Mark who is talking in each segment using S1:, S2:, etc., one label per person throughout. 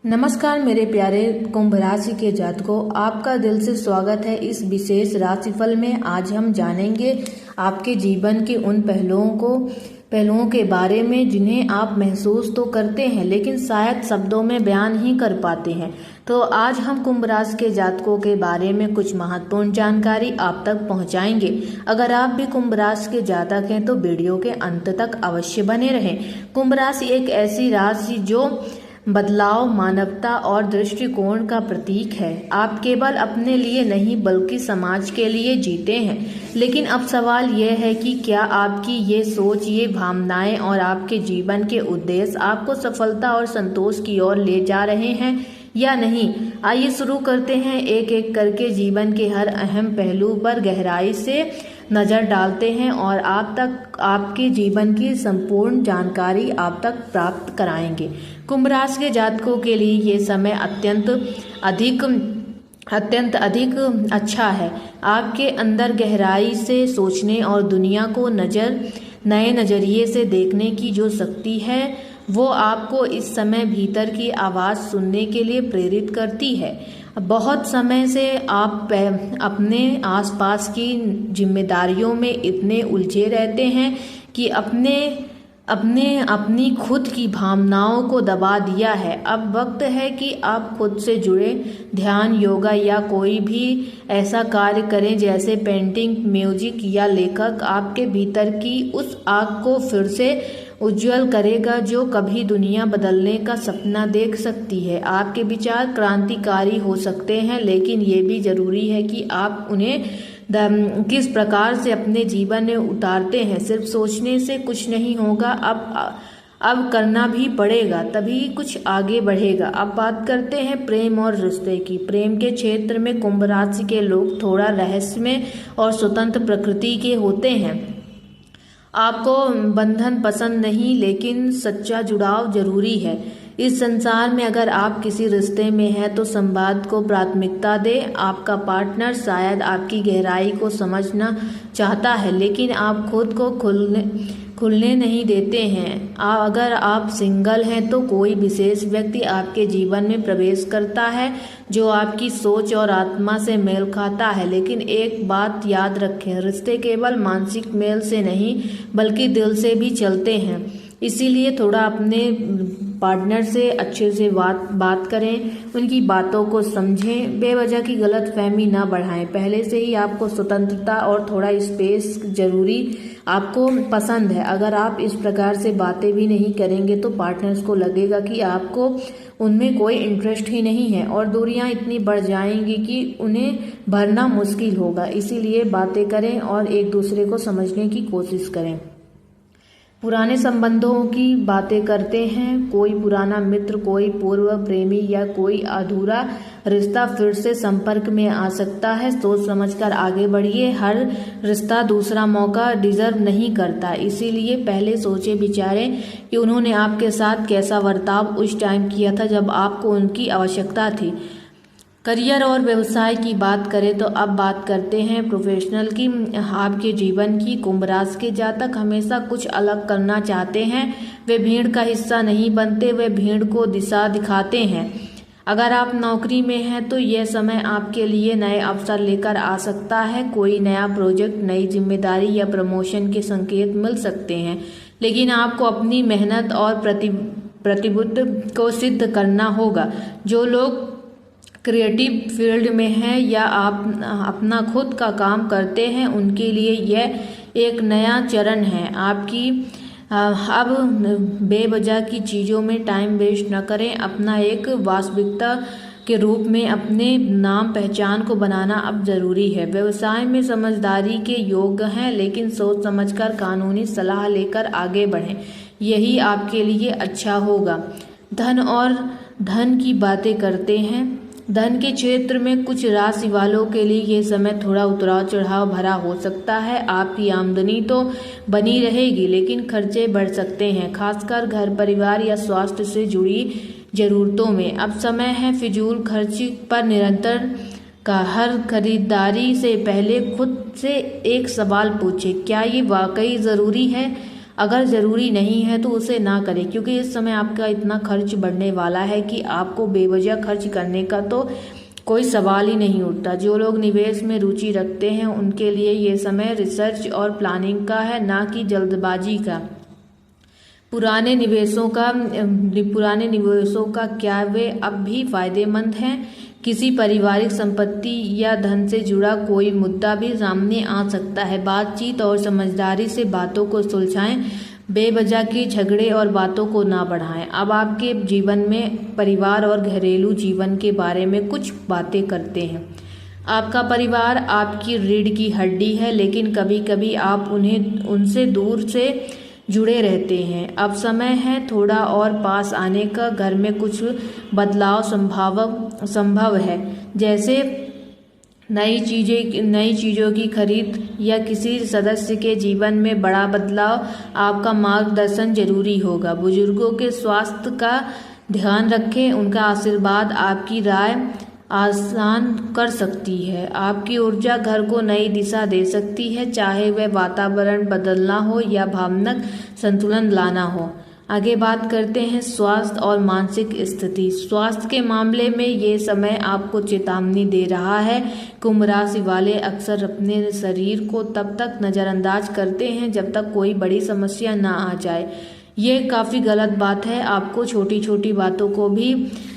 S1: नमस्कार मेरे प्यारे कुंभ राशि के जातकों, आपका दिल से स्वागत है इस विशेष राशिफल में। आज हम जानेंगे आपके जीवन के उन पहलुओं के बारे में जिन्हें आप महसूस तो करते हैं लेकिन शायद शब्दों में बयान ही कर पाते हैं। तो आज हम कुंभ राशि के जातकों के बारे में कुछ महत्वपूर्ण जानकारी आप तक पहुंचाएंगे। अगर आप भी कुंभ राशि के जातक हैं तो वीडियो के अंत तक अवश्य बने रहें। कुंभ राशि एक ऐसी राशि जो बदलाव, मानवता और दृष्टिकोण का प्रतीक है। आप केवल अपने लिए नहीं बल्कि समाज के लिए जीते हैं। लेकिन अब सवाल यह है कि क्या आपकी ये सोच, ये भावनाएं और आपके जीवन के उद्देश्य आपको सफलता और संतोष की ओर ले जा रहे हैं या नहीं। आइए शुरू करते हैं। एक एक करके जीवन के हर अहम पहलू पर गहराई से नज़र डालते हैं और आप तक आपके जीवन की संपूर्ण जानकारी आप तक प्राप्त कराएंगे। कुंभ राशि के जातकों के लिए ये समय अत्यंत अधिक अच्छा है। आपके अंदर गहराई से सोचने और दुनिया को नए नज़रिए से देखने की जो शक्ति है वो आपको इस समय भीतर की आवाज़ सुनने के लिए प्रेरित करती है। बहुत समय से आप अपने आसपास की जिम्मेदारियों में इतने उलझे रहते हैं कि अपनी खुद की भावनाओं को दबा दिया है। अब वक्त है कि आप खुद से जुड़े ध्यान, योगा या कोई भी ऐसा कार्य करें जैसे पेंटिंग, म्यूजिक या लेखक आपके भीतर की उस आग को फिर से उज्जवल करेगा जो कभी दुनिया बदलने का सपना देख सकती है। आपके विचार क्रांतिकारी हो सकते हैं लेकिन ये भी जरूरी है कि आप उन्हें किस प्रकार से अपने जीवन में उतारते हैं। सिर्फ सोचने से कुछ नहीं होगा, अब करना भी पड़ेगा, तभी कुछ आगे बढ़ेगा। अब बात करते हैं प्रेम और रिश्ते की। प्रेम के क्षेत्र में कुंभ राशि के लोग थोड़ा रहस्यमय और स्वतंत्र प्रकृति के होते हैं। आपको बंधन पसंद नहीं लेकिन सच्चा जुड़ाव जरूरी है। इस संसार में अगर आप किसी रिश्ते में हैं तो संवाद को प्राथमिकता दें। आपका पार्टनर शायद आपकी गहराई को समझना चाहता है लेकिन आप खुद को खुलने नहीं देते हैं। अगर आप सिंगल हैं तो कोई विशेष व्यक्ति आपके जीवन में प्रवेश करता है जो आपकी सोच और आत्मा से मेल खाता है। लेकिन एक बात याद रखें, रिश्ते केवल मानसिक मेल से नहीं बल्कि दिल से भी चलते हैं। इसीलिए थोड़ा अपने पार्टनर से अच्छे से बात करें, उनकी बातों को समझें, बेवजह की गलतफहमी ना बढ़ाएं। पहले से ही आपको स्वतंत्रता और थोड़ा स्पेस जरूरी आपको पसंद है। अगर आप इस प्रकार से बातें भी नहीं करेंगे तो पार्टनर्स को लगेगा कि आपको उनमें कोई इंटरेस्ट ही नहीं है और दूरियां इतनी बढ़ जाएंगी कि उन्हें भरना मुश्किल होगा। इसीलिए बातें करें और एक दूसरे को समझने की कोशिश करें। पुराने संबंधों की बातें करते हैं। कोई पुराना मित्र, कोई पूर्व प्रेमी या कोई अधूरा रिश्ता फिर से संपर्क में आ सकता है। सोच समझकर आगे बढ़िए। हर रिश्ता दूसरा मौका डिजर्व नहीं करता, इसीलिए पहले सोचे विचारें कि उन्होंने आपके साथ कैसा बर्ताव उस टाइम किया था जब आपको उनकी आवश्यकता थी। करियर और व्यवसाय की बात करें तो अब बात करते हैं प्रोफेशनल की। आपके जीवन की कुंभ राशि के जातक हमेशा कुछ अलग करना चाहते हैं। वे भीड़ का हिस्सा नहीं बनते, वे भीड़ को दिशा दिखाते हैं। अगर आप नौकरी में हैं तो यह समय आपके लिए नए अवसर लेकर आ सकता है। कोई नया प्रोजेक्ट, नई जिम्मेदारी या प्रमोशन के संकेत मिल सकते हैं, लेकिन आपको अपनी मेहनत और प्रतिबद्धता को सिद्ध करना होगा। जो लोग क्रिएटिव फील्ड में हैं या आप अपना खुद का काम करते हैं उनके लिए यह एक नया चरण है। आपकी अब बेवजह की चीज़ों में टाइम वेस्ट न करें। अपना एक वास्तविकता के रूप में अपने नाम पहचान को बनाना अब जरूरी है। व्यवसाय में समझदारी के योग्य हैं लेकिन सोच समझकर कानूनी सलाह लेकर आगे बढ़ें, यही आपके लिए अच्छा होगा। धन और धन की बातें करते हैं। धन के क्षेत्र में कुछ राशि वालों के लिए ये समय थोड़ा उतराव चढ़ाव भरा हो सकता है। आपकी आमदनी तो बनी रहेगी लेकिन खर्चे बढ़ सकते हैं, खासकर घर परिवार या स्वास्थ्य से जुड़ी जरूरतों में। अब समय है फिजूल खर्च पर निरंतर का। हर खरीदारी से पहले खुद से एक सवाल पूछें, क्या ये वाकई ज़रूरी है। अगर ज़रूरी नहीं है तो उसे ना करें, क्योंकि इस समय आपका इतना खर्च बढ़ने वाला है कि आपको बेवजह खर्च करने का तो कोई सवाल ही नहीं उठता। जो लोग निवेश में रुचि रखते हैं उनके लिए ये समय रिसर्च और प्लानिंग का है, ना कि जल्दबाजी का। पुराने निवेशों का क्या वे अब भी फायदेमंद हैं? किसी पारिवारिक संपत्ति या धन से जुड़ा कोई मुद्दा भी सामने आ सकता है। बातचीत और समझदारी से बातों को सुलझाएं, बेवजह के झगड़े और बातों को ना बढ़ाएं। अब आपके जीवन में परिवार और घरेलू जीवन के बारे में कुछ बातें करते हैं। आपका परिवार आपकी रीढ़ की हड्डी है, लेकिन कभी कभी आप उनसे दूर से जुड़े रहते हैं। अब समय है थोड़ा और पास आने का। घर में कुछ बदलाव संभव है, जैसे नई चीज़ों की खरीद या किसी सदस्य के जीवन में बड़ा बदलाव। आपका मार्गदर्शन जरूरी होगा। बुजुर्गों के स्वास्थ्य का ध्यान रखें, उनका आशीर्वाद आपकी राय आसान कर सकती है। आपकी ऊर्जा घर को नई दिशा दे सकती है, चाहे वह वातावरण बदलना हो या भावनात्मक संतुलन लाना हो। आगे बात करते हैं स्वास्थ्य और मानसिक स्थिति। स्वास्थ्य के मामले में ये समय आपको चेतावनी दे रहा है। कुंभ राशि वाले अक्सर अपने शरीर को तब तक नज़रअंदाज करते हैं जब तक कोई बड़ी समस्या ना आ जाए। ये काफ़ी गलत बात है। आपको छोटी छोटी बातों को भी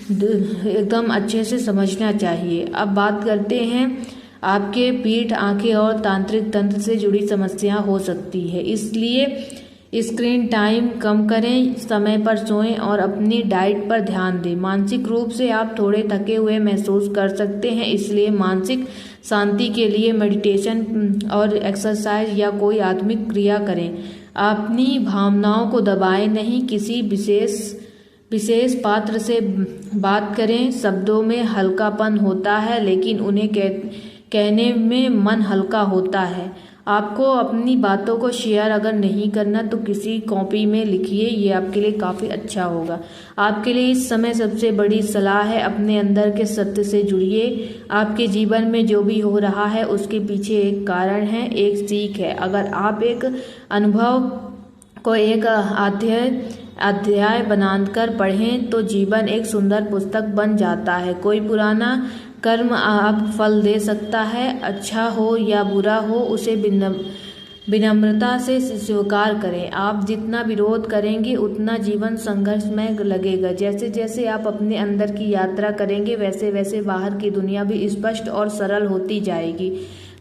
S1: एकदम अच्छे से समझना चाहिए। अब बात करते हैं आपके पीठ, आंखें और तांत्रिक तंत्र से जुड़ी समस्या हो सकती है, इसलिए स्क्रीन टाइम कम करें, समय पर सोएं और अपनी डाइट पर ध्यान दें। मानसिक रूप से आप थोड़े थके हुए महसूस कर सकते हैं, इसलिए मानसिक शांति के लिए मेडिटेशन और एक्सरसाइज या कोई आत्मिक क्रिया करें। अपनी भावनाओं को दबाएं नहीं, किसी विशेष पात्र से बात करें। शब्दों में हल्कापन होता है, लेकिन उन्हें कहने में मन हल्का होता है। आपको अपनी बातों को शेयर अगर नहीं करना तो किसी कॉपी में लिखिए, ये आपके लिए काफ़ी अच्छा होगा। आपके लिए इस समय सबसे बड़ी सलाह है अपने अंदर के सत्य से जुड़िए। आपके जीवन में जो भी हो रहा है उसके पीछे एक कारण है, एक सीख है। अगर आप एक अनुभव को एक अध्याय बनाकर पढ़ें तो जीवन एक सुंदर पुस्तक बन जाता है। कोई पुराना कर्म आप फल दे सकता है, अच्छा हो या बुरा हो, उसे विनम्रता से स्वीकार करें। आप जितना विरोध करेंगे उतना जीवन संघर्षमय लगेगा। जैसे जैसे आप अपने अंदर की यात्रा करेंगे वैसे वैसे बाहर की दुनिया भी स्पष्ट और सरल होती जाएगी।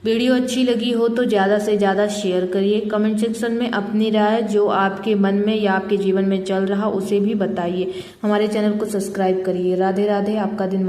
S1: वीडियो अच्छी लगी हो तो ज़्यादा से ज़्यादा शेयर करिए। कमेंट सेक्शन में अपनी राय जो आपके मन में या आपके जीवन में चल रहा उसे भी बताइए। हमारे चैनल को सब्सक्राइब करिए। राधे राधे। आपका दिन